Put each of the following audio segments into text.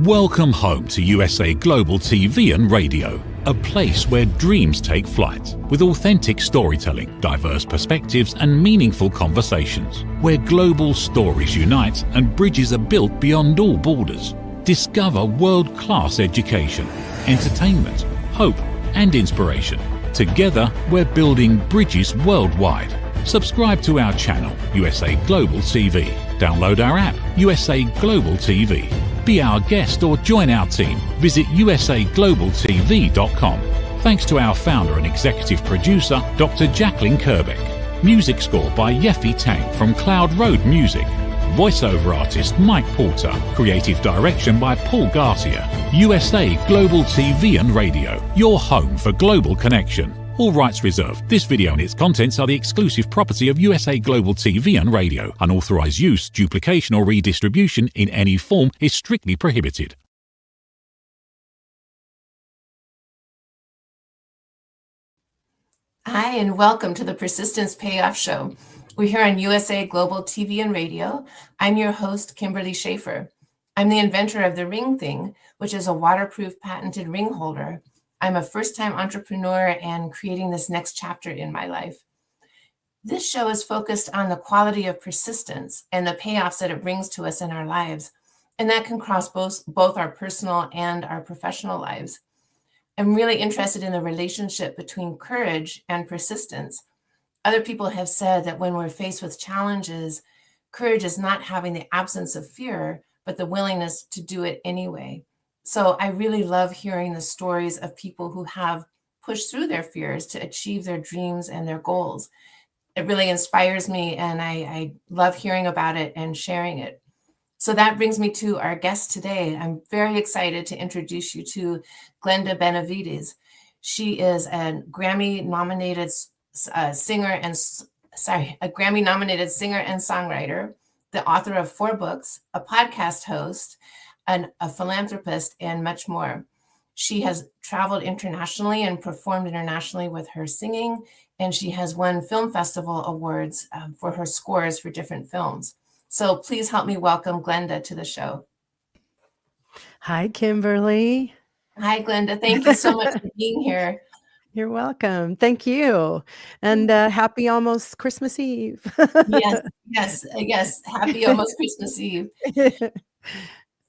Welcome home to USA Global TV and Radio, a place where dreams take flight, with authentic storytelling, diverse perspectives and meaningful conversations, where global stories unite and bridges are built beyond all borders. Discover world-class education, entertainment, hope and inspiration. Together, we're building bridges worldwide. Subscribe to our channel, USA Global TV. Download our app, USA Global TV. Be our guest or join our team. Visit usaglobaltv.com. Thanks to our founder and executive producer, Dr. Jacqueline Kerbeck. Music score by Yeffy Tang from Cloud Road Music. Voiceover artist Mike Porter. Creative direction by Paul Garcia. USA Global TV and Radio. Your home for global connection. All rights reserved. This video and its contents are the exclusive property of USA Global TV and Radio. Unauthorized use, duplication or redistribution in any form is strictly prohibited. Hi, and welcome to the Persistence Payoff Show. We're here on USA Global TV and Radio. I'm your host, Kimberly Schafer. I'm the inventor of the Ring Thing, which is a waterproof patented ring holder. I'm a first-time entrepreneur and creating this next chapter in my life. This show is focused on the quality of persistence and the payoffs that it brings to us in our lives, and that can cross both our personal and our professional lives. I'm really interested in the relationship between courage and persistence. Other people have said that when we're faced with challenges, courage is not having the absence of fear, but the willingness to do it anyway. So I really love hearing the stories of people who have pushed through their fears to achieve their dreams and their goals. It really inspires me, and I love hearing about it and sharing it. So that brings me to our guest today. I'm very excited to introduce you to Glenda Benevides. She is a Grammy-nominated singer and songwriter, the author of 4 books, a podcast host, and a philanthropist, and much more. She has traveled internationally and performed internationally with her singing, and she has won film festival awards for her scores for different films. So please help me welcome Glenda to the show. Hi, Kimberly. Hi, Glenda. Thank you so much for being here. You're welcome. Thank you. And happy almost Christmas Eve. Yes. Happy almost Christmas Eve.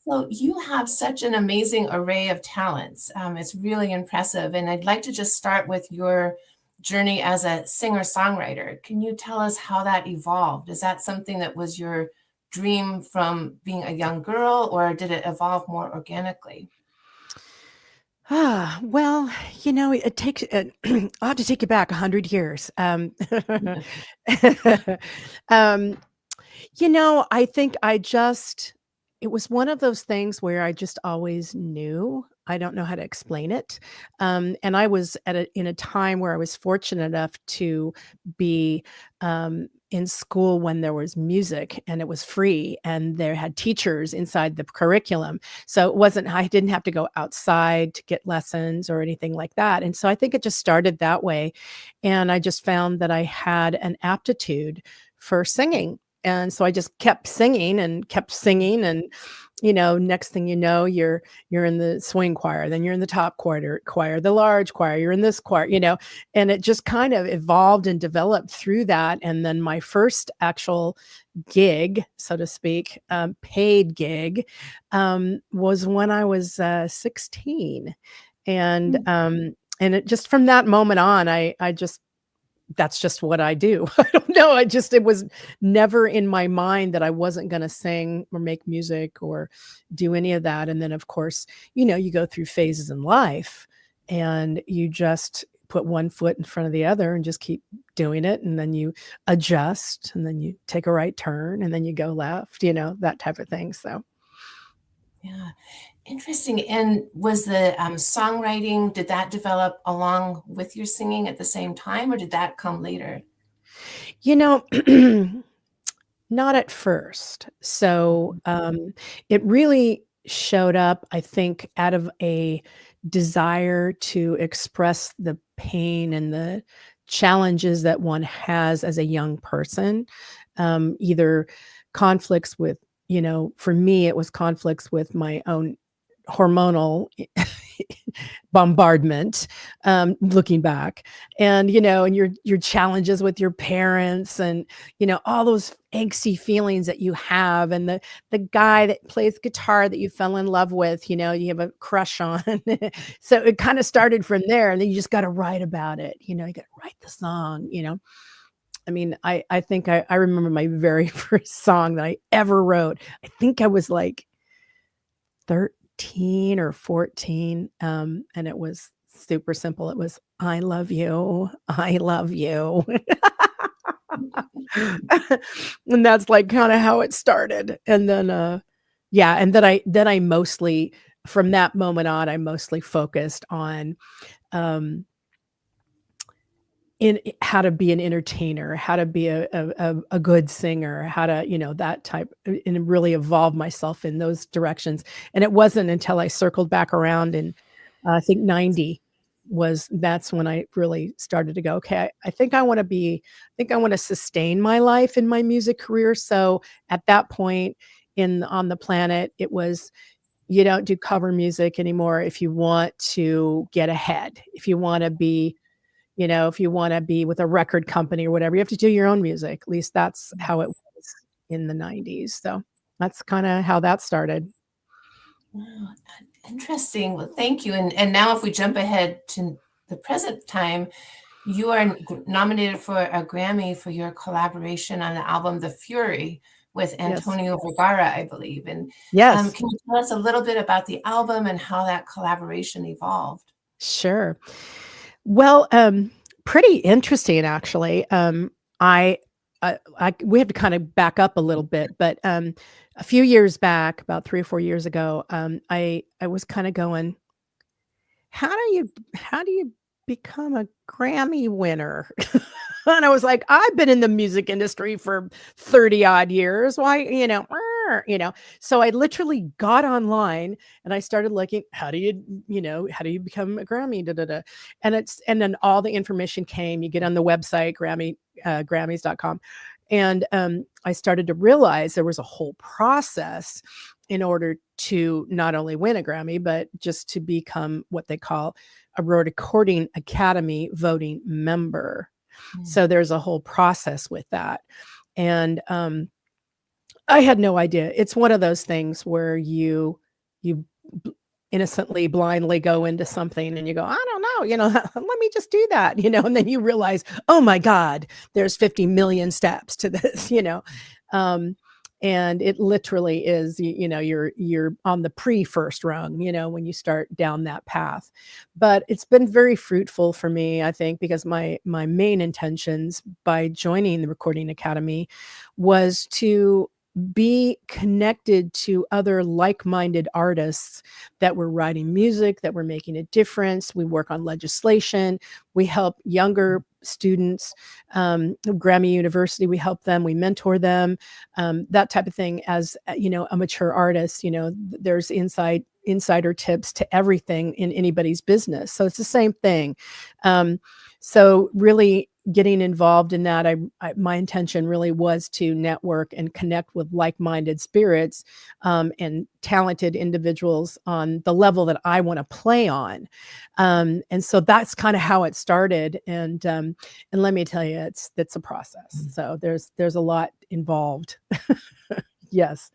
So you have such an amazing array of talents. It's really impressive. And I'd like to just start with your journey as a singer-songwriter. Can you tell us how that evolved? Is that something that was your dream from being a young girl, or did it evolve more organically? Well, it takes, I'll have to take you back 100 years. I think it was one of those things where I just always knew. I don't know how to explain it. And I was in a time where I was fortunate enough to be in school when there was music and it was free and there had teachers inside the curriculum. So I didn't have to go outside to get lessons or anything like that. And so I think it just started that way. And I just found that I had an aptitude for singing. And so I just kept singing. And, next thing you know, you're in the swing choir, then you're in the top choir, the large choir, you're in this choir, and it just kind of evolved and developed through that. And then my first actual gig, so to speak, paid gig, was when I was 16. And it just, from that moment on, that's just what I do. I don't know. It was never in my mind that I wasn't going to sing or make music or do any of that. And then, of course, you go through phases in life and you just put one foot in front of the other and just keep doing it. And then you adjust and then you take a right turn and then you go left, that type of thing. So. Yeah. Interesting. And was the songwriting, did that develop along with your singing at the same time, or did that come later? Not at first. So it really showed up, I think, out of a desire to express the pain and the challenges that one has as a young person, either conflicts with, for me, it was conflicts with my own hormonal bombardment, looking back, and and your challenges with your parents, and all those angsty feelings that you have, and the guy that plays guitar that you fell in love with, you have a crush on. So it kind of started from there, and then you just got to write about it. You got to write the song. I mean, I think I remember my very first song that I ever wrote. I think I was like 13 or 14. And it was super simple. It was, I love you. I love you. And that's like kind of how it started. And then, yeah. And then I mostly, from that moment on, I mostly focused on, in how to be an entertainer, how to be a good singer, how to, that type, and really evolve myself in those directions. And it wasn't until I circled back around in, I think 90 that's when I really started to go, okay, I think I want to sustain my life in my music career. So at that point on the planet, it was, you don't do cover music anymore. If you want to get ahead, if you want to be with a record company or whatever, you have to do your own music. At least that's how it was in the 90s. So that's kind of how that started. Wow, interesting. Well, thank you. And now if we jump ahead to the present time, you are nominated for a Grammy for your collaboration on the album The Fury with Antonio Vergara, I believe. And yes, can you tell us a little bit about the album and how that collaboration evolved? Sure. Well, pretty interesting, actually. We have to kind of back up a little bit, but a few years back, about 3 or 4 years ago, I was kind of going, how do you become a Grammy winner? And I was like, I've been in the music industry for 30 odd years. Why, so I literally got online and I started looking, how do you become a Grammy? Da, da, da. And then all the information came. You get on the website, Grammys.com. And I started to realize there was a whole process in order to not only win a Grammy, but just to become what they call a Recording Academy voting member. So there's a whole process with that. And I had no idea. It's one of those things where you innocently, blindly go into something and you go, I don't know, let me just do that, and then you realize, oh my God, there's 50 million steps to this, and it literally is, you're on the first rung, when you start down that path. But it's been very fruitful for me, I think, because my main intentions by joining the Recording Academy was to be connected to other like-minded artists that were writing music, that were making a difference. We work on legislation. We help younger students, Grammy University, we help them, we mentor them, that type of thing. As a mature artist, there's insider tips to everything in anybody's business. So it's the same thing. So really getting involved in that, my intention really was to network and connect with like-minded spirits, and talented individuals on the level that I want to play on. And so that's kind of how it started. And let me tell you, it's a process. So there's a lot involved. Yes.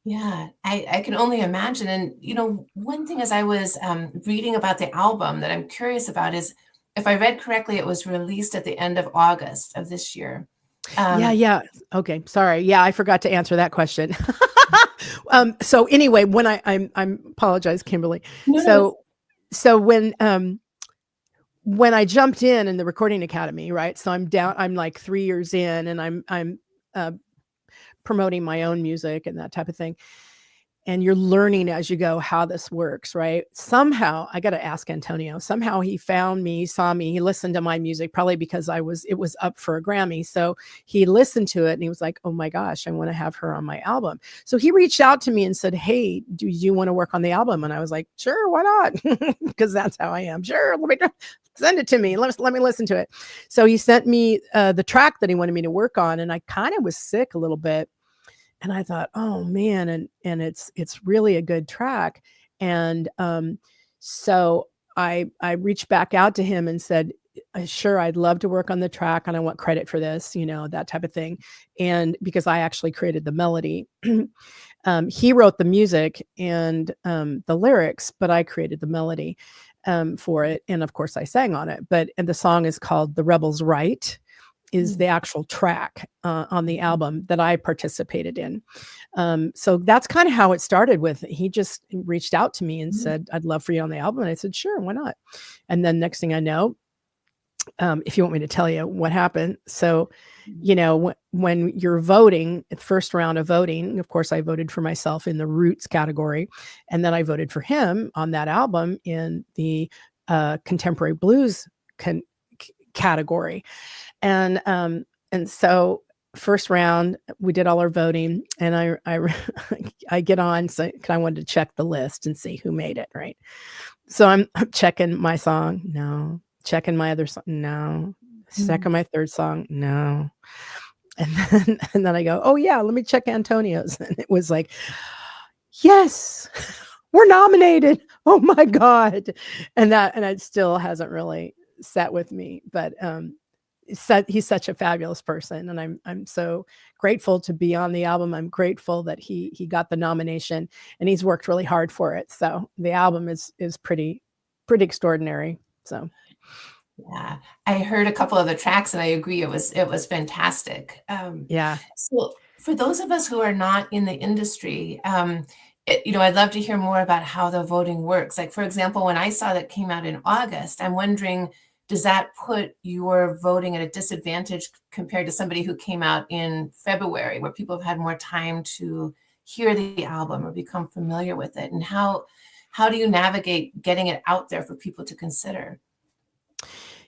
Yeah, I can only imagine. And, one thing as I was reading about the album that I'm curious about is, if I read correctly, it was released at the end of August of this year. Yeah. Okay. Sorry. Yeah, I forgot to answer that question. So anyway, when I apologize, Kimberly. No. So when I jumped in the Recording Academy, right? So I'm like 3 years in, and I'm promoting my own music and that type of thing. And you're learning as you go how this works, right? Somehow, I got to ask Antonio, somehow he found me, saw me, he listened to my music, probably because it was up for a Grammy. So he listened to it and he was like, oh my gosh, I want to have her on my album. So he reached out to me and said, hey, do you want to work on the album? And I was like, sure, why not? Because that's how I am. Sure, let me send it to me. Let me listen to it. So he sent me the track that he wanted me to work on. And I kind of was sick a little bit. And I thought, oh man, and it's really a good track. And so I reached back out to him and said, sure, I'd love to work on the track and I want credit for this, that type of thing. And because I actually created the melody, he wrote the music and the lyrics, but I created the melody for it. And of course I sang on it, and the song is called The Rebel's Right, is the actual track on the album that I participated in. So that's kind of how it started with. He just reached out to me and said, I'd love for you on the album. And I said, sure, why not? And then next thing I know, if you want me to tell you what happened. So, when you're voting, the first round of voting, of course, I voted for myself in the roots category. And then I voted for him on that album in the contemporary blues category. And so first round, we did all our voting, and I get on, so I wanted to check the list and see who made it, right? So I'm checking my song, no. Checking my other song, no. Second, my third song, no. And then I go, oh yeah, let me check Antonio's. And it was like, yes, we're nominated. Oh my God. And it still hasn't really sat with me, but he's such a fabulous person, and I'm so grateful to be on the album. I'm grateful that he got the nomination, and he's worked really hard for it. So the album is pretty extraordinary. So yeah, I heard a couple of the tracks, and I agree it was fantastic. Yeah. So for those of us who are not in the industry, I'd love to hear more about how the voting works. Like, for example, when I saw that came out in August, I'm wondering, does that put your voting at a disadvantage compared to somebody who came out in February, where people have had more time to hear the album or become familiar with it? And how do you navigate getting it out there for people to consider?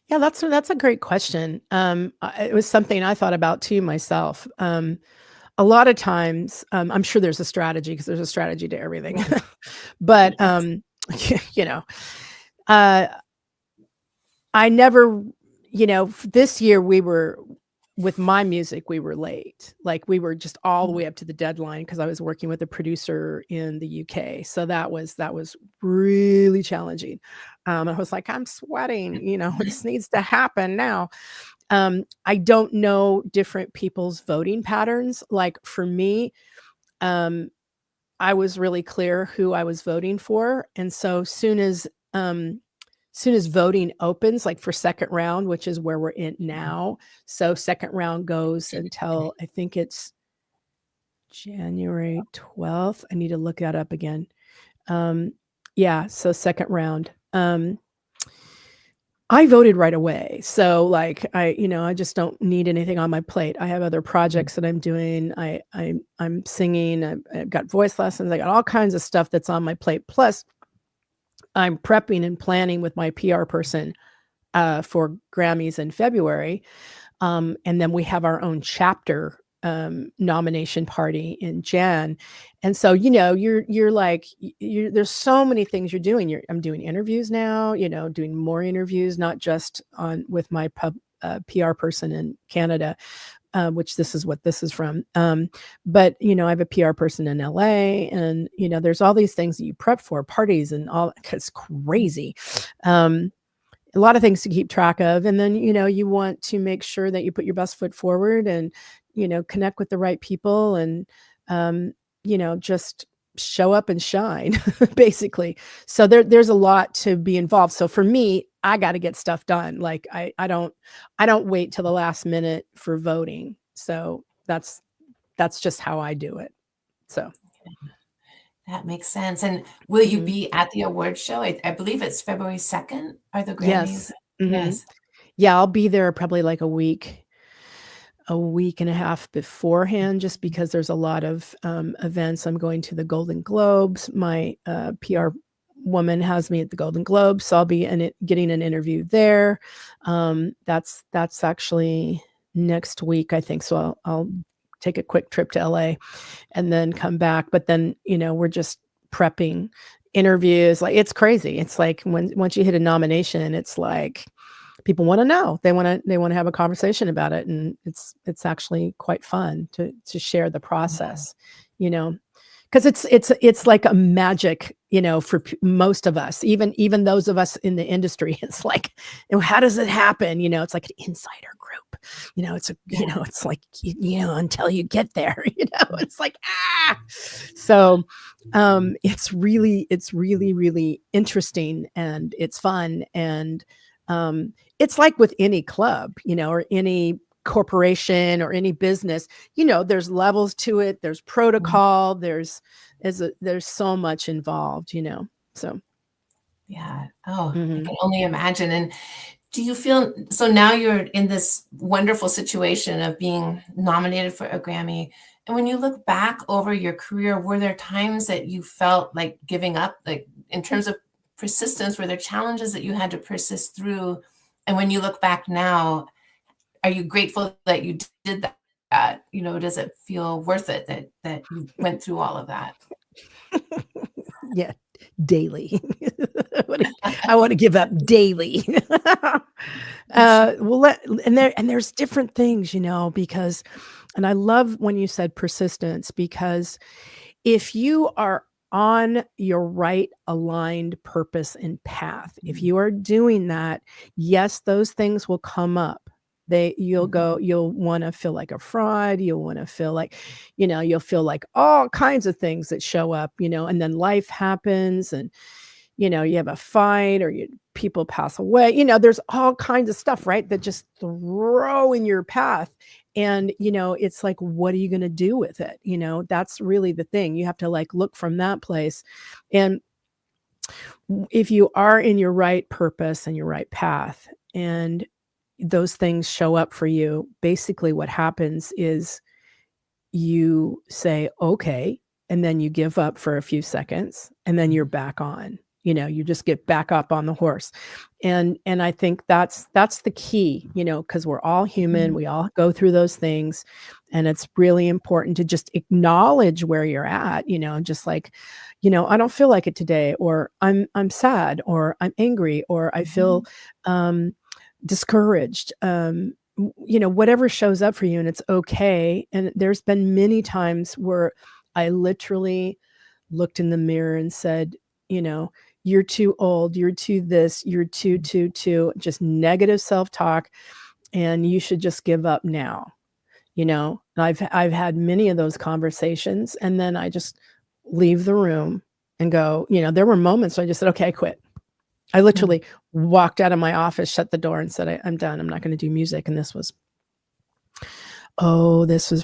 Yeah, that's a great question. It was something I thought about too myself. A lot of times, I'm sure there's a strategy, because there's a strategy to everything. But I never, this year with my music, we were late. Like, we were just all the way up to the deadline, because I was working with a producer in the UK. So that was really challenging. I was like, I'm sweating, this needs to happen now. I don't know different people's voting patterns. Like, for me, I was really clear who I was voting for. And so soon as voting opens, like for second round, which is where we're in now. So second round goes until, I think it's January 12th. I need to look that up again. Yeah. So second round, I voted right away. So like, I just don't need anything on my plate. I have other projects that I'm doing. I'm singing, I've got voice lessons. I got all kinds of stuff that's on my plate. Plus, I'm prepping and planning with my PR person for Grammys in February. And then we have our own chapter nomination party in Jan. And so, you're like, there's so many things you're doing. I'm doing interviews now, doing more interviews, not just with my PR person in Canada, which this is what this is from. But, I have a PR person in LA, and, there's all these things that you prep for, parties and all. It's crazy. A lot of things to keep track of. And then, you want to make sure that you put your best foot forward and, connect with the right people and, just show up and shine, basically. So there's a lot to be involved. So for me, I got to get stuff done. Like, I don't wait till the last minute for voting. So that's just how I do it. So that makes sense. And will you be at the award show? I believe it's February 2nd. Are the Grammys? Yes. Yes. Yeah, I'll be there probably like a week and a half beforehand, just because there's a lot of events. I'm going to the Golden Globes. My PR woman has me at the Golden Globes, so I'll be getting an interview there. That's actually next week, I think. So I'll take a quick trip to LA and then come back. But then, we're just prepping interviews. Like, it's crazy. It's like once you hit a nomination, it's like, people want to know. They want to have a conversation about it, and it's actually quite fun to share the process. because it's like a magic, for most of us, even those of us in the industry. It's like, how does it happen? It's like an insider group. It's Yeah. it's like until you get there. It's like So, it's really really interesting, and it's fun, and it's like with any club, or any corporation or any business. There's levels to it, there's protocol, there's so much involved. So Yeah. Oh, I mhm. can only imagine. And do you feel so now you're in this wonderful situation of being nominated for a Grammy? And when you look back over your career, were there times that you felt like giving up, like in terms of persistence? Were there challenges that you had to persist through? And when you look back now, are you grateful that you did that? Does it feel worth it that you went through all of that? Yeah, daily. I want to give up daily. Well, there's different things, because, and I love when you said persistence, because if you are on your right aligned purpose and path, if you are doing that, yes, those things will come up. Mhm. You'll want to feel like a fraud. You'll want to feel like, you'll feel like all kinds of things that show up, and then life happens, and, you have a fight, or people pass away. There's all kinds of stuff, right? That just throw in your path. And, it's like, what are you going to do with it? That's really the thing. You have to like look from that place. And if you are in your right purpose and your right path, and those things show up for you, basically what happens is you say, okay, and then you give up for a few seconds, and then you're back on. You just get back up on the horse. And I think that's the key, because we're all human, Mhm. we all go through those things, and it's really important to just acknowledge where you're at, just like, I don't feel like it today, or I'm sad, or I'm angry, or I feel Mhm. um discouraged, whatever shows up for you, and it's okay. And there's been many times where I literally looked in the mirror and said, you know, you're too old, you're too this, you're too, just negative self-talk, and you should just give up now. And I've had many of those conversations, and then I just leave the room and go, there were moments I just said, okay, I quit. I Mhm. literally walked out of my office, shut the door, and said, I'm done. I'm not going to do music. And this was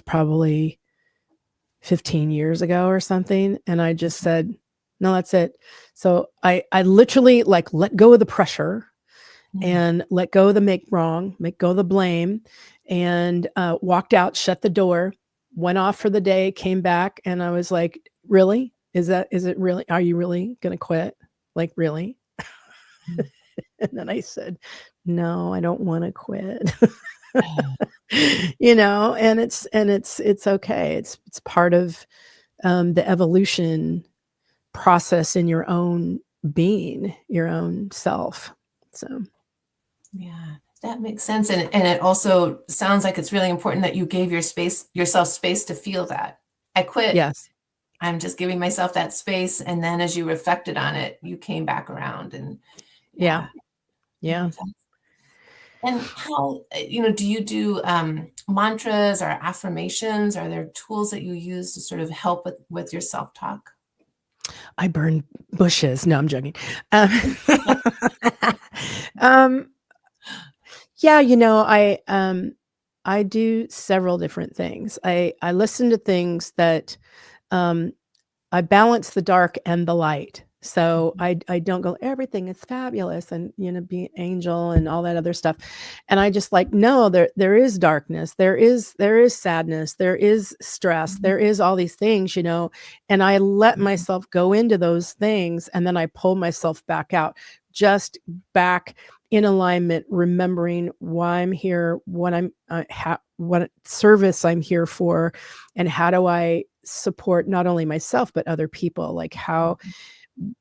probably 15 years ago or something. And I just said, no, that's it. So I literally like let go of the pressure, Mhm. and let go of the make go of the blame, and walked out, shut the door, went off for the day, came back. And I was like, really? Is it really? Are you really going to quit? Like, really? Mhm. And then I said, no, I don't want to quit. Oh, And it's okay. It's part of the evolution process in your own being, your own self. So yeah, that makes sense. And it also sounds like it's really important that you gave yourself space to feel that. I quit. yes, I'm just giving myself that space. And then as you reflected on it, you came back around. And yeah, yeah, that yeah. makes sense. And how, do you do mantras or affirmations? Are there tools that you use to sort of help with your self-talk? I burn bushes. No, I'm joking. Um, um, yeah, I do several different things. I listen to things that um I balance the dark and the light. So I don't go, everything is fabulous, and be an angel and all that other stuff. And I just like, no, there is darkness, there is sadness, there is stress, Mhm. there is all these things, and I let Mhm. myself go into those things, and then I pull myself back out, just back in alignment, remembering why I'm here, what service I'm here for, and how do I support not only myself but other people. Like,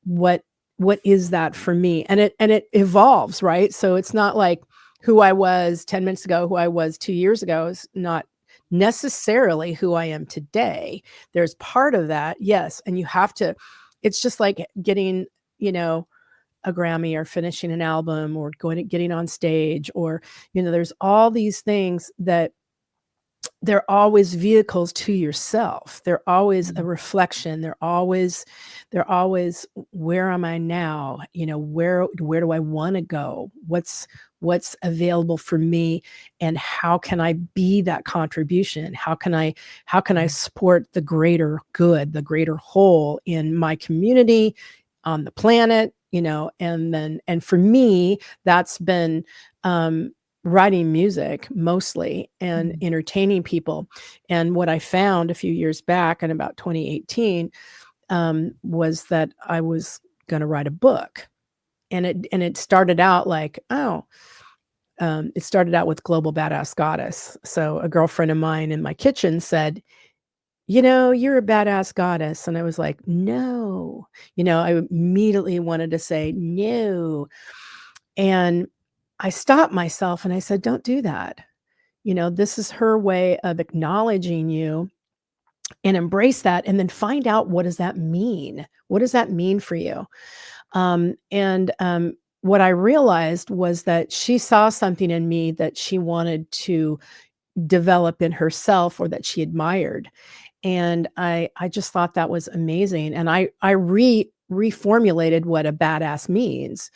what what is that for me? And it evolves, right? So it's not like who I was 10 minutes ago, who I was 2 years ago is not necessarily who I am today. There's part of that, yes, and you have to, it's just like getting, a Grammy or finishing an album or getting on stage, or, there's all these things that they're always vehicles to yourself. They're always a reflection. They're always, where am I now? Where do I want to go? What's available for me, and how can I be that contribution? How can I support the greater good, the greater whole in my community, on the planet, and for me, that's been writing music mostly and entertaining people. And what I found a few years back in about 2018 was that I was going to write a book. And it started out like, it started out with Global Badass Goddess. So a girlfriend of mine in my kitchen said, you're a badass goddess. And I was like, no, I immediately wanted to say no. And I stopped myself and I said, don't do that. This is her way of acknowledging you, and embrace that. And then find out, what does that mean? What does that mean for you? What I realized was that she saw something in me that she wanted to develop in herself, or that she admired. And I just thought that was amazing. And I reformulated what a badass means: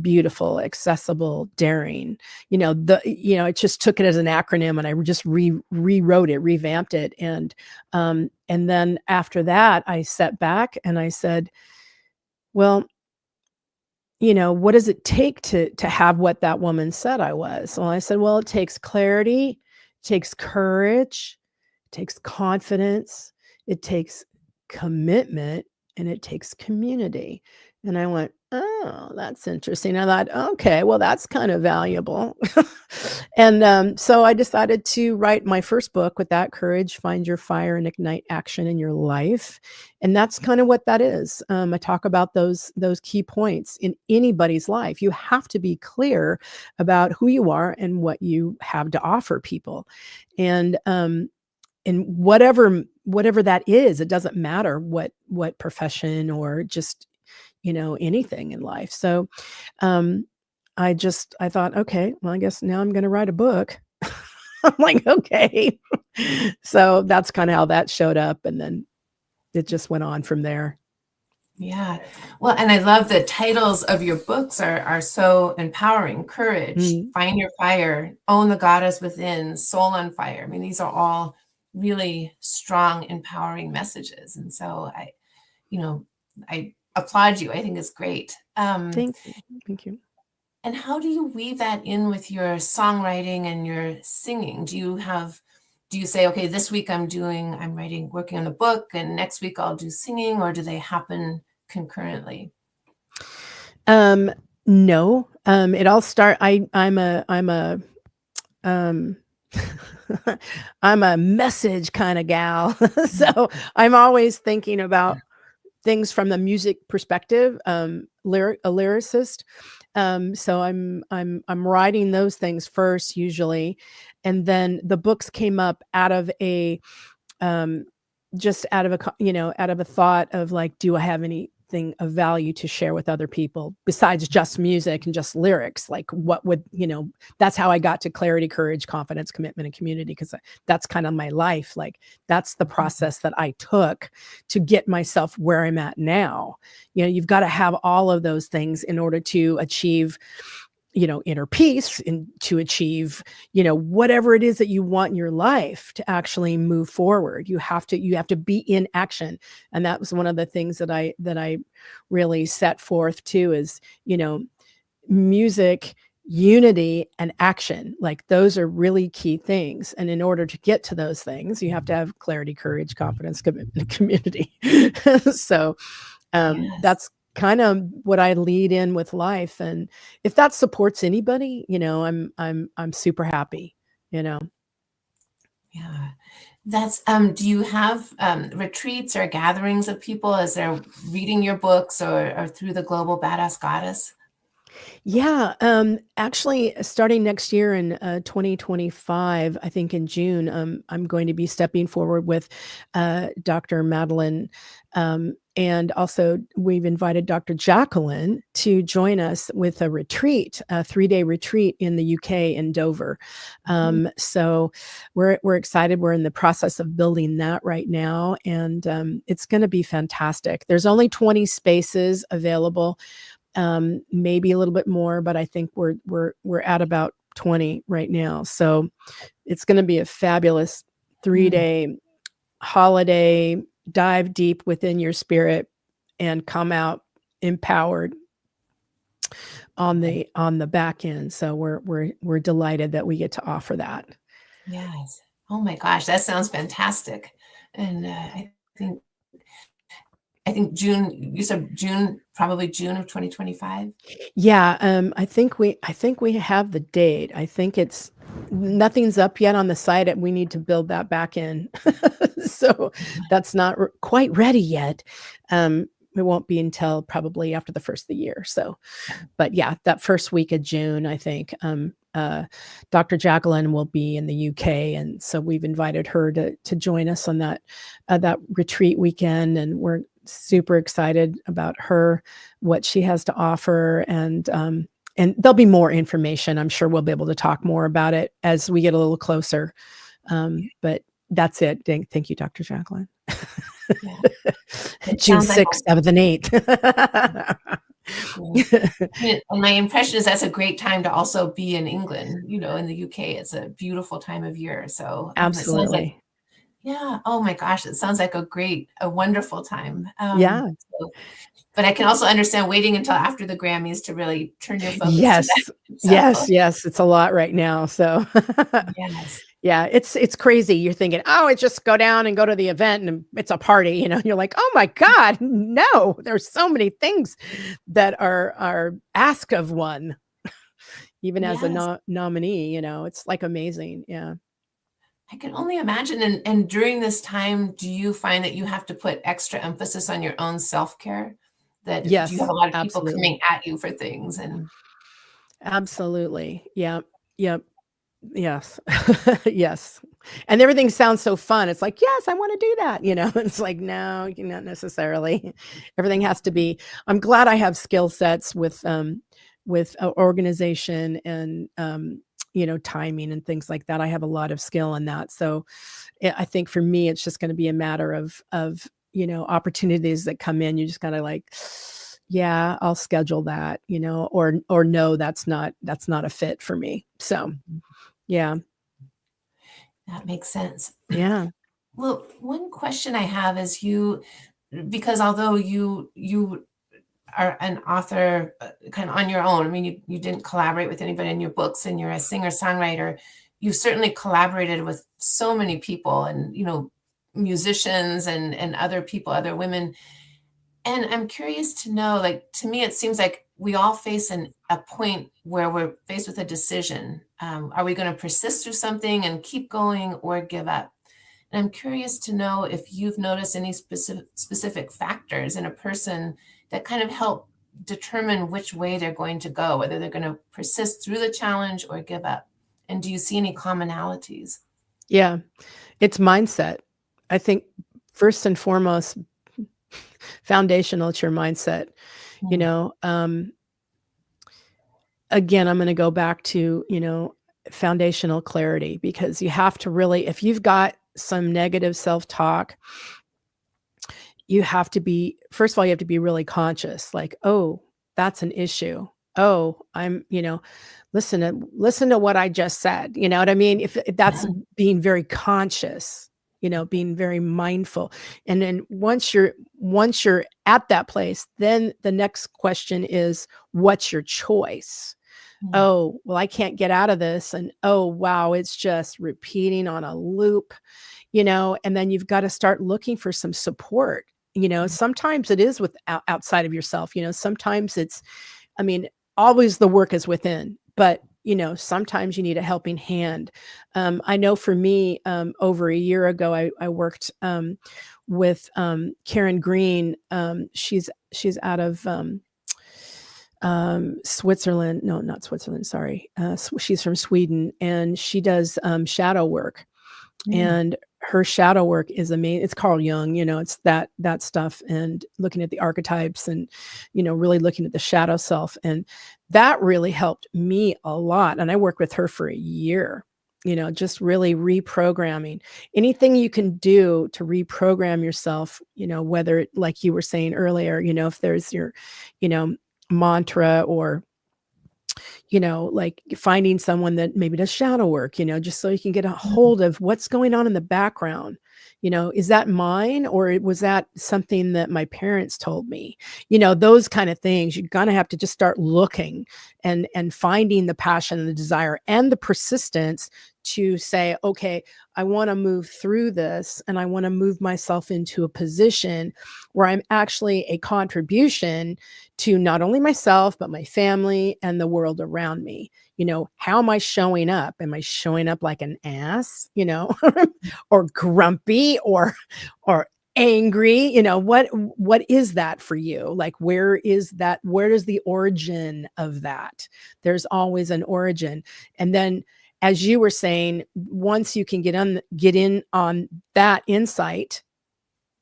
beautiful, accessible, daring. It just took it as an acronym, and I just rewrote it, revamped it. And then after that, I sat back and I said, well, what does it take to have what that woman said I was? Well, I said, well, it takes clarity, it takes courage, it takes confidence, it takes commitment, and it takes community. And I went, oh, that's interesting. I thought, okay, well, that's kind of valuable. And so I decided to write my first book with that: Courage, Find Your Fire and Ignite Action in Your Life. And that's kind of what that is. I talk about those key points in anybody's life. You have to be clear about who you are and what you have to offer people. And whatever that is, it doesn't matter what profession or just anything in life. So I thought, okay, well, I guess now I'm going to write a book. I'm like, okay. So that's kind of how that showed up, and then it just went on from there. Yeah. Well, and I love the titles of your books are so empowering. Courage, Find Your Fire, Own the Goddess Within, Soul on Fire. I mean, these are all really strong, empowering messages. And so I applaud you. I think it's great. Thank you. And how do you weave that in with your songwriting and your singing? Do you say, okay, this week working on the book, and next week I'll do singing, or do they happen concurrently? No. It all I'm a message kind of gal. So I'm always thinking about things from the music perspective, a lyricist. So I'm writing those things first usually. And then the books came up out of just out of a thought of like, do I have anything of value to share with other people besides just music and just lyrics? Like, what would, that's how I got to clarity, courage, confidence, commitment, and community, because that's kind of my life. Like, that's the process that I took to get myself where I'm at now. You've got to have all of those things in order to achieve inner peace, and to achieve, whatever it is that you want in your life to actually move forward. You have to be in action. And that was one of the things that I really set forth too, is, music, unity, and action. Like, those are really key things. And in order to get to those things, you have to have clarity, courage, confidence, commitment, and community. So Yes. that's kind of what I lead in with life. And if that supports anybody, I'm super happy, Yeah. That's, do you have retreats or gatherings of people as they're reading your books, or through the Global Badass Goddess? Yeah, actually, starting next year in 2025, I think in June, I'm going to be stepping forward with Dr. Madeline. And also, we've invited Dr. Jacqueline to join us with a retreat, a 3-day retreat in the UK in Dover. Mhm. So we're excited. We're in the process of building that right now, and it's going to be fantastic. There's only 20 spaces available, maybe a little bit more, but I think we're at about 20 right now. So it's going to be a fabulous Mm. 3-day holiday, dive deep within your spirit and come out empowered on the back end. So we're delighted that we get to offer that. Yes. Oh my gosh, that sounds fantastic. And think I think June, you said June, probably June of 2025? Yeah, I think we have the date. I think it's nothing's up yet on the site, and we need to build that back in. So that's not quite ready yet. It won't be until probably after the first of the year. So, but yeah, that first week of June, I think, Dr. Jacqueline will be in the UK, and so we've invited her to join us on that retreat weekend, and we're super excited about her, what she has to offer, and there'll be more information. I'm sure we'll be able to talk more about it as we get a little closer. But that's it. Thank you, Dr. Jacqueline. Yeah. It June sounds like 6th, 7th, and 8th. yeah. And my impression is that's a great time to also be in England, in the UK. It's a beautiful time of year. So it sounds like, Absolutely. yeah, oh my gosh, it sounds like a wonderful time. Yeah. So, but I can also understand waiting until after the Grammys to really turn your focus to Yes. that. Yes, So, yes, it's a lot right now, so yes. yeah, it's crazy. You're thinking, "Oh, it's just go down and go to the event and it's a party," you're like, "Oh my god, no, there's so many things that are asked of one, even as a Yes. nominee," it's, like, amazing, yeah. I can only imagine. And during this time, do you find that you have to put extra emphasis on your own self-care? That do you have Yes, a lot of people absolutely. coming at you for things? And Absolutely. Yep, yep. Yes. Yes. And everything sounds so fun. It's like, "Yes, I wanna do that," It's like, "No, not necessarily." Everything has to be I'm glad I have skill sets with organization and, timing and things like that. I have a lot of skill in that. So, I think for me, it's just gonna be a matter of opportunities that come in. You just gotta like, "Yeah, I'll schedule that," or, "No, that's not a fit for me." So, yeah. that makes sense. Yeah. Well, one question I have is because although you are an author, kind of on your own. I mean, you didn't collaborate with anybody in your books, and you're a singer-songwriter. You certainly collaborated with so many people, and musicians and other people, other women. And I'm curious to know, like, to me, it seems like we all face a point where we're faced with a decision. Are we going to persist through something and keep going, or give up? And I'm curious to know if you've noticed any specific factors in a person that kind of help determine which way they're going to go, whether they're going to persist through the challenge or give up. And do you see any commonalities? Yeah. It's mindset. I think first and foremost, foundational, it's your mindset, you Mm. know, um, again, I'm gonna go back to, foundational clarity because you have to really if you've got some negative self-talk, you have to be first of all, you have to be really conscious, like, "Oh, that's an issue. Oh, listen to what I just said." You know what I mean? If that's Yeah. being very conscious, being very mindful. And then once you're at that place, then the next question is, what's your choice? Mm. Oh, well, I can't get out of this. And oh, wow, it's just repeating on a loop, and then you've got to start looking for some support. Sometimes it is outside of yourself, sometimes I mean, always the work is within, but sometimes you need a helping hand. I know for me, over a year ago, I worked with Karen Green. She's out of Switzerland. No, not Switzerland. Sorry. She's from Sweden, and she does shadow work. And her shadow work is amazing. It's Carl Jung, it's that stuff, and looking at the archetypes, and really looking at the shadow self, and that really helped me a lot. And I worked with her for a year, just really reprogramming. Anything you can do to reprogram yourself, whether, like you were saying earlier, if there's your mantra, or like finding someone that maybe does shadow work, just so you can get a hold of what's going on in the background. Is that mine, or was that something that my parents told me? Those kind of things. You're going to have to just start looking and finding the passion and the desire and the persistence to say, okay, I want to move through this, and I want to move myself into a position where I'm actually a contribution to not only myself, but my family and the world around me. How am I showing up? Am I showing up like an ass, or grumpy, or angry? What is that for you? Like, where is the origin of that? There's always an origin. And then, as you were saying, once you can get in on that insight,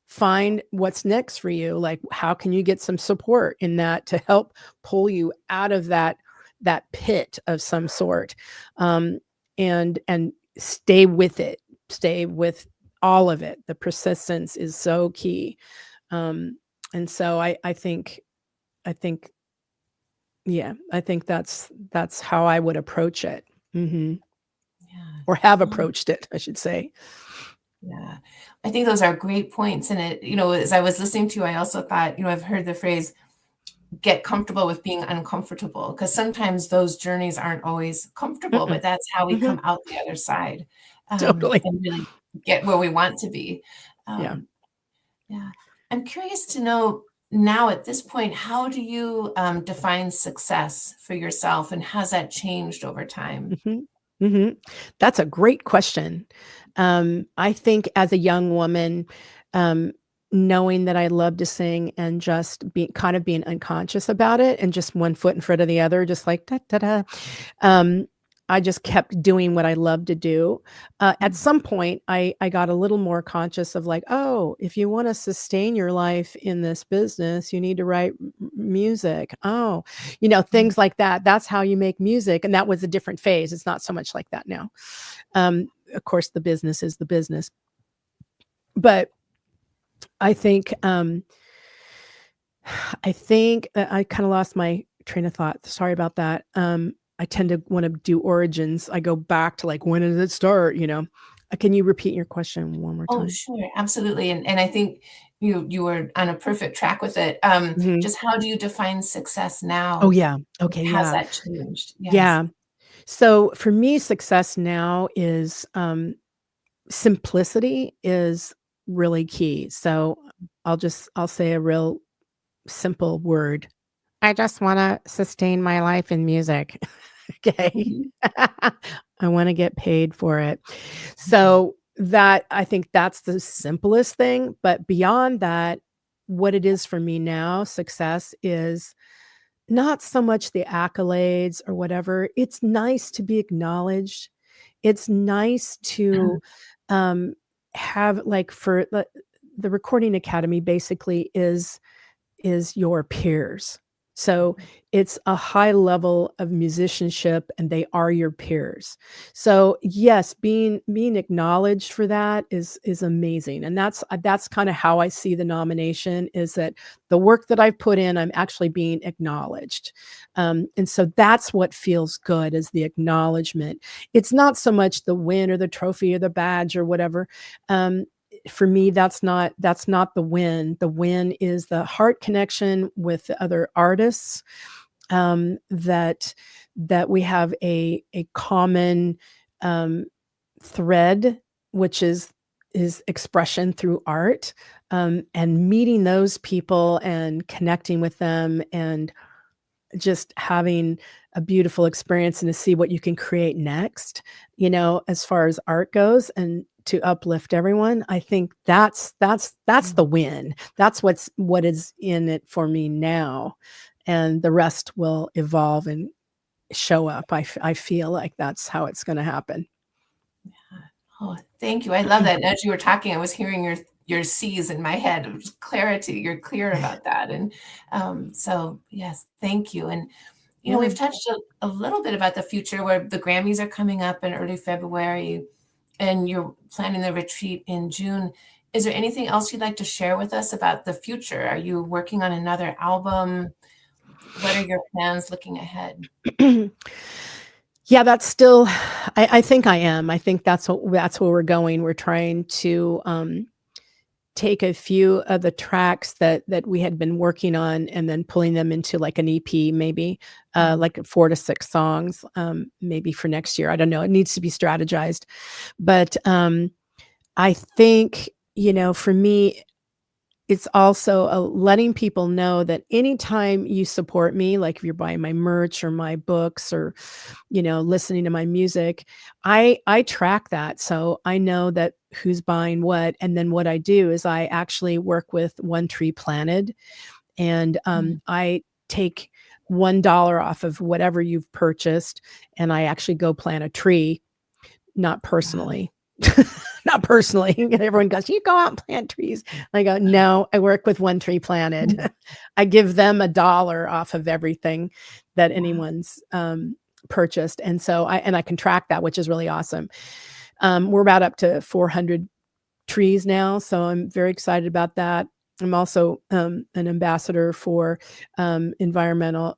find what's next for you. Like, how can you get some support in that to help pull you out of that pit of some sort, and stay with it. Stay with all of it. The persistence is so key. And so I think that's how I would approach it. Mm-hmm. Yeah. Or have approached it, I should say. Yeah. I think those are great points. And it, as I was listening to you, I also thought, I've heard the phrase, get comfortable with being uncomfortable, because sometimes those journeys aren't always comfortable, but that's how we come out the other side, Totally. and really get where we want to be. Yeah. Yeah. I'm curious to know now, at this point, how do you define success for yourself, and has that changed over time? That's a great question. I think as a young woman, knowing that I love to sing, and just being unconscious about it, and just one foot in front of the other, just like da da da. I just kept doing what I love to do. At some point, I got a little more conscious of, like, oh, if you want to sustain your life in this business, you need to write music. Oh, things like that. That's how you make music. And that was a different phase. It's not so much like that now. Of course, the business is the business. But I think I kind of lost my train of thought. Sorry about that. I tend to want to do origins. I go back to, like, when did it start? Can you repeat your question one more Oh, time? sure. Absolutely. And I think you were on a perfect track with it. Just how do you define success now? Oh, yeah. Okay. Has Yeah. that changed? Yes. Yeah. So for me, success now is simplicity is really key. So I'll say a real simple word. I just want to sustain my life in music. Okay. I want to get paid for it. So I think that's the simplest thing. But beyond that, what it is for me now, success is not so much the accolades or whatever. It's nice to be acknowledged. It's nice to have, like, for the Recording Academy basically is your peers. So it's a high level of musicianship, and they are your peers. So yes, being acknowledged for that is amazing. And that's kind of how I see the nomination, is that the work that I've put in, I'm actually being acknowledged. And so that's what feels good, is the acknowledgement. It's not so much the win or the trophy or the badge or whatever. For me, that's not the win. The win is the heart connection with the other artists, that we have a common thread, which is expression through art, and meeting those people and connecting with them, and just having a beautiful experience, and to see what you can create next, as far as art goes, and to uplift everyone. I think that's the win. That's what is in it for me now. and the rest will evolve and show up. I feel like that's how it's going to happen. Oh, thank you. I love that. As you were talking, I was hearing your C's in my head. It was clarity. You're clear about that. And so, yes, thank you. And, you know, we've touched a little bit about the future where the Grammys are coming up in early February and you're planning the retreat in June. Is there anything else you'd like to share with us about the future? Are you working on another album? What are your plans looking ahead? Yeah, that's still, I think I am. I think that's where we're going. We're trying to take a few of the tracks that we had been working on and then pulling them into like an EP, maybe like 4 to 6 songs, maybe for next year. I don't know. It needs to be strategized. But I think, you know, for me, it's also letting people know that anytime you support me, like if you're buying my merch or my books or, you know, listening to my music, I track that. So I know that who's buying what. And then what I do is I actually work with One Tree Planted, and I take $1 off of whatever you've purchased, and I actually go plant a tree, not personally. Not personally. Everyone goes, you go out and plant trees. I go, no, I work with One Tree Planted. I give them $1 off of everything that anyone's purchased. And so I can track that, which is really awesome. We're about up to 400 trees now. So I'm very excited about that. I'm also an ambassador for environmental,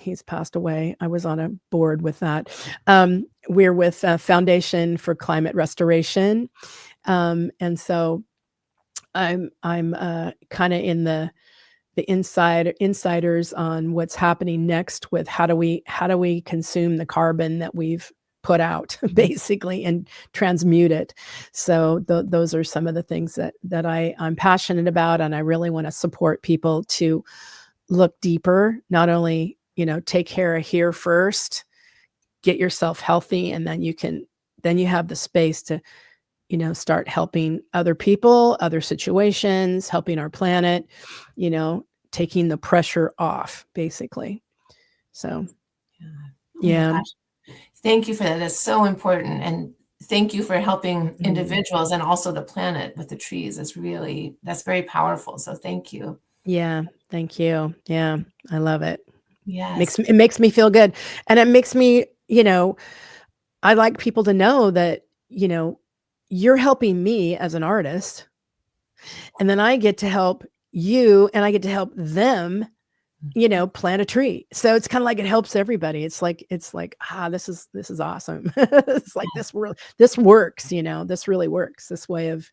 he's passed away. I was on a board with that. We're with Foundation for Climate Restoration. And so I'm kind of in the insiders on what's happening next with how do we consume the carbon that we've put out basically and transmute it. So those are some of the things that I'm passionate about. And I really want to support people to look deeper, not only, you know, take care of here first, get yourself healthy, and then you have the space to, you know, start helping other people, other situations, helping our planet, you know, taking the pressure off, basically. So, yeah. Oh my gosh. Thank you for that. That's so important. And thank you for helping individuals and also the planet with the trees. That's very powerful. So thank you. Yeah. Thank you. Yeah. I love it. Yes. It makes me feel good. And it makes me, you know, I like people to know that, you know, you're helping me as an artist, and then I get to help you and I get to help them, you know, plant a tree. So it's kind of like it helps everybody. It's like, this is awesome. It's like this works, you know, this really works. This way of,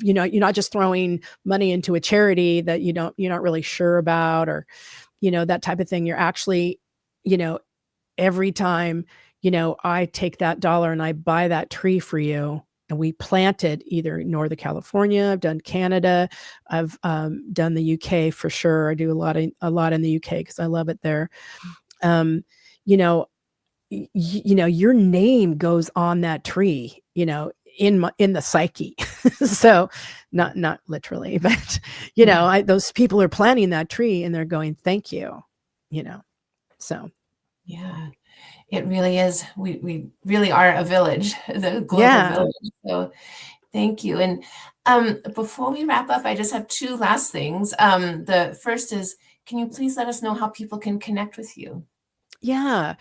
you know, you're not just throwing money into a charity that you're not really sure about, or, you know, that type of thing. You're actually, you know, every time, you know, I take that $1 and I buy that tree for you, and we planted either in Northern California, I've done Canada, I've done the UK for sure. I do a lot in the UK because I love it there. You know, you know, your name goes on that tree, you know, in the psyche. So not literally, but you know, those people are planting that tree and they're going, thank you, you know. So yeah, it really is. We really are a village, the global village. So thank you. And before we wrap up, I just have 2 last things. The first is, can you please let us know how people can connect with you? yeah.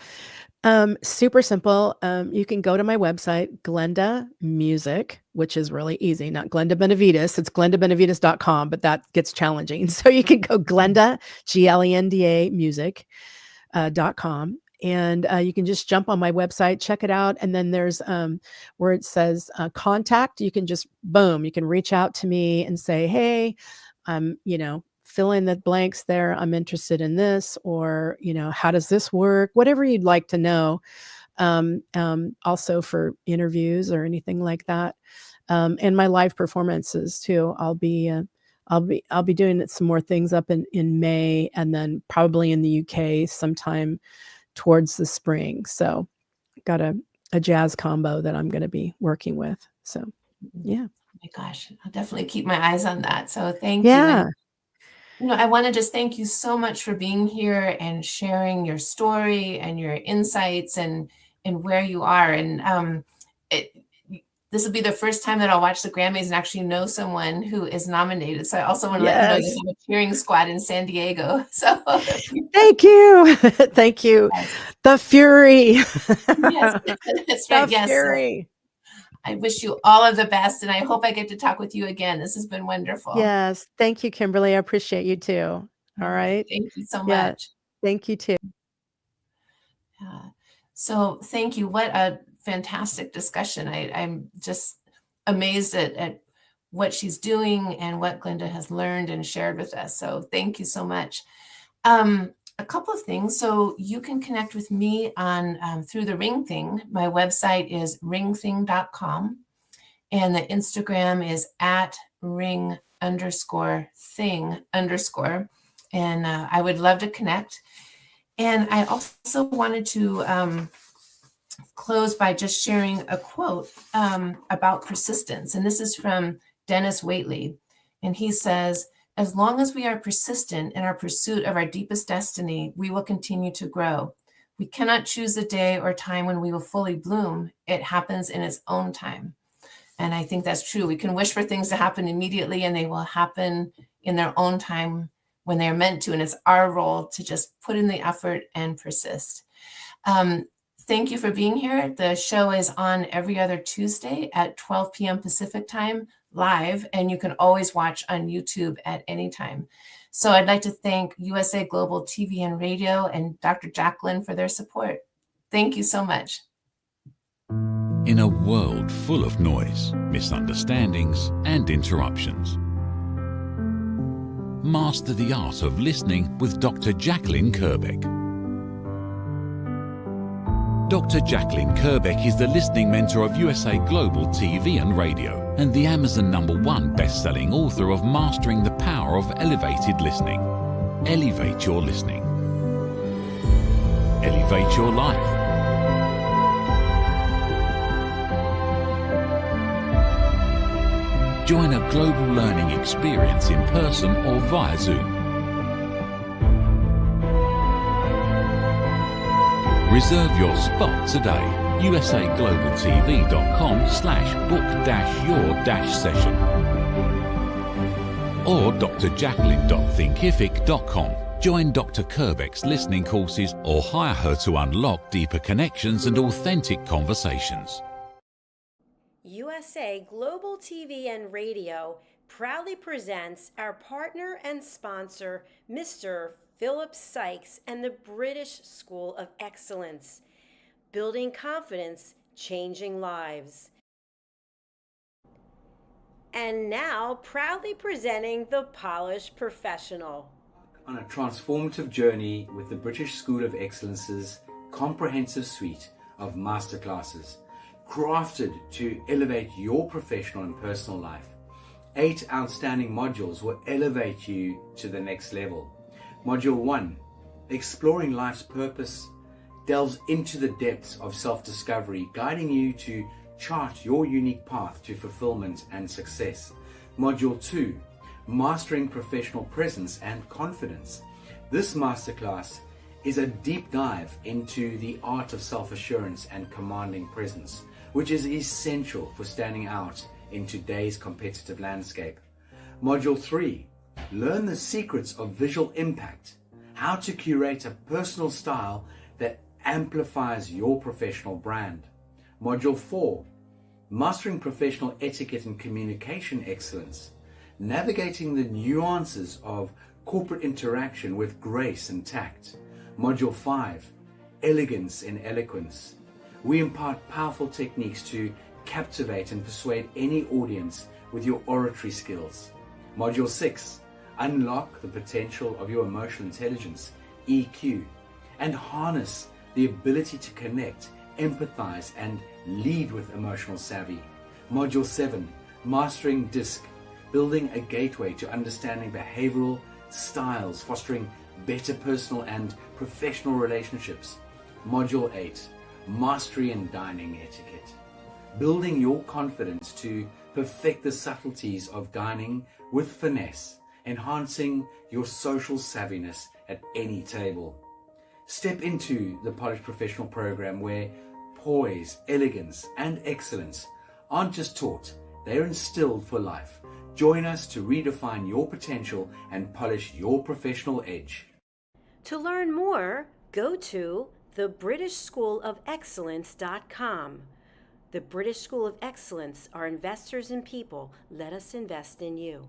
Super simple. You can go to my website, Glenda Music, which is really easy, not Glenda Benevides. It's glendabenevides.com, but that gets challenging. So you can go Glenda, Glenda music.com. And you can just jump on my website, check it out. And then there's where it says contact. You can just, boom, you can reach out to me and say, hey, you know, fill in the blanks there. I'm interested in this, or, you know, how does this work? Whatever you'd like to know. Also for interviews or anything like that. And my live performances too. I'll be doing some more things up in May, and then probably in the UK sometime towards the spring. So got a jazz combo that I'm going to be working with. So, yeah. Oh my gosh, I'll definitely keep my eyes on that. So thank you. Yeah. I want to just thank you so much for being here and sharing your story and your insights and where you are. And it, this will be the first time that I'll watch the Grammys and actually know someone who is nominated. So I also want to let you know Yes. you have a cheering squad in San Diego. So Thank you. Thank you. yes, The Fury. yes, that's right. The Yes. So Fury. I wish you all of the best, and I hope I get to talk with you again. This has been wonderful. Yes. Thank you, Kimberly. I appreciate you too. All All right. right. Thank you so Yeah. much. Thank you too. So thank you. What a fantastic discussion. I'm just amazed at what she's doing and what Glenda has learned and shared with us. So thank you so much. A couple of things. So you can connect with me on through the Ring Thing. My website is ringthing.com, and the Instagram is at ring_thing_. And I would love to connect. And I also wanted to close by just sharing a quote about persistence. And this is from Dennis Waitley. And he says, "As long as we are persistent in our pursuit of our deepest destiny, we will continue to grow. We cannot choose the day or time when we will fully bloom. It happens in its own time." And I think that's true. We can wish for things to happen immediately, and they will happen in their own time when they're meant to. And it's our role to just put in the effort and persist. Thank you for being here. The show is on every other Tuesday at 12 p.m. Pacific time live, and you can always watch on YouTube at any time. So I'd like to thank USA Global TV and Radio and Dr. Joplin for their support. Thank you so much. In a world full of noise, misunderstandings, and interruptions, master the art of listening with Dr. Jacqueline Kerbeck. Dr. Jacqueline Kerbeck is the listening mentor of USA Global TV and Radio and the Amazon #1 best-selling author of Mastering the Power of Elevated Listening. Elevate your listening. Elevate your life. Join a global learning experience in person or via Zoom. Reserve your spot today. usaglobaltv.com/book-your-session or drjacqueline.thinkific.com. Join Dr. Kerbeck's listening courses or hire her to unlock deeper connections and authentic conversations. USA Global TV and Radio proudly presents our partner and sponsor, Mr. Philip Sykes and the British School of Excellence. Building confidence, changing lives. And now, proudly presenting the Polished Professional. On a transformative journey with the British School of Excellence's comprehensive suite of masterclasses, crafted to elevate your professional and personal life. 8 outstanding modules will elevate you to the next level. Module 1, Exploring Life's Purpose, delves into the depths of self-discovery, guiding you to chart your unique path to fulfillment and success. Module 2, Mastering Professional Presence and Confidence. This masterclass is a deep dive into the art of self-assurance and commanding presence, which is essential for standing out in today's competitive landscape. Module 3, Learn the secrets of visual impact, how to curate a personal style that amplifies your professional brand. Module 4, Mastering Professional Etiquette and Communication Excellence, navigating the nuances of corporate interaction with grace and tact. Module 5, Elegance in Eloquence. We impart powerful techniques to captivate and persuade any audience with your oratory skills. Module 6, Unlock the potential of your emotional intelligence, EQ, and harness the ability to connect, empathize, and lead with emotional savvy. Module 7, Mastering DISC, building a gateway to understanding behavioral styles, fostering better personal and professional relationships. Module 8, Mastery in Dining Etiquette, building your confidence to perfect the subtleties of dining with finesse, enhancing your social savviness at any table. Step into the Polished Professional program where poise, elegance, and excellence aren't just taught, they're instilled for life. Join us to redefine your potential and polish your professional edge. To learn more, go to thebritishschoolofexcellence.com. The British School of Excellence are investors in people. Let us invest in you.